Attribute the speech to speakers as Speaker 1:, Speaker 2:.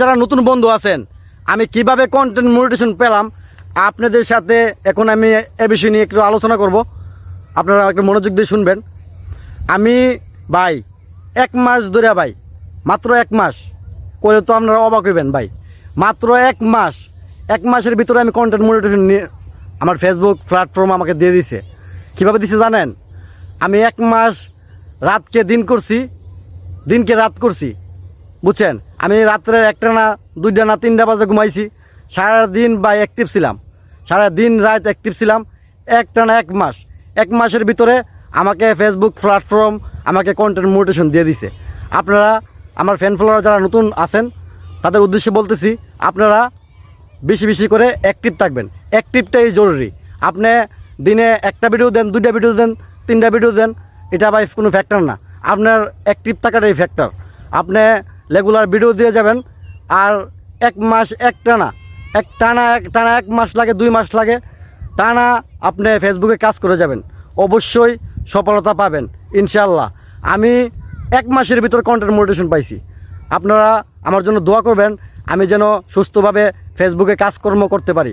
Speaker 1: যারা নতুন বন্ধু আছেন, আমি কিভাবে কন্টেন্ট মনিটাইজেশন পেলাম আপনাদের সাথে এখন আমি এ বিষয় নিয়ে একটু আলোচনা করব। আপনারা একটু মনোযোগ দিয়ে শুনবেন। আমি ভাই 1 মাস ধরে ভাই, মাত্র 1 মাস করে তো আপনারা অবাক হইবেন ভাই। মাত্র 1 মাস, 1 মাসের ভিতরে আমি কন্টেন্ট মনিটাইজেশন নিয়ে আমার ফেসবুক প্ল্যাটফর্ম আমাকে দিয়ে দিছে। কীভাবে দিছে জানেন? আমি 1 মাস রাতকে দিন করছি, দিনকে রাত করছি, বুঝছেন? আমি রাত্রে 1টা না 2টা না 3টা বাজে ঘুমাইছি। সারাদিন ভাই অ্যাক্টিভ ছিলাম, সারাদিন রাত অ্যাক্টিভ ছিলাম। 1টা না 1 মাস, 1 মাসের ভিতরে আমাকে ফেসবুক প্ল্যাটফর্ম আমাকে কন্টেন্ট মনিটাইজেশন দিয়ে দিছে। আপনারা আমার ফ্যান ফলোয়ার যারা নতুন আছেন তাদের উদ্দেশ্যে বলতেছি, আপনারা বেশি বেশি করে অ্যাক্টিভ থাকবেন। অ্যাক্টিভটাই জরুরি। আপনি দিনে 1টা ভিডিও দেন, 2টা ভিডিও দেন, 3টা ভিডিও দেন, এটা ভাই কোনো ফ্যাক্টর না। আপনার অ্যাক্টিভ থাকাটাই ফ্যাক্টর। আপনি রেগুলার ভিডিও দিয়ে যাবেন, আর 1 মাস টানা 1 মাস লাগে, 2 মাস লাগে, টানা আপনি ফেসবুকে কাজ করে যাবেন, অবশ্যই সফলতা পাবেন ইনশাল্লাহ। আমি 1 মাসের ভিতর কন্টেন্ট মনিটাইজেশন পাইছি। আপনারা আমার জন্য দোয়া করবেন, আমি যেন সুস্থভাবে ফেসবুকে কাজকর্ম করতে পারি।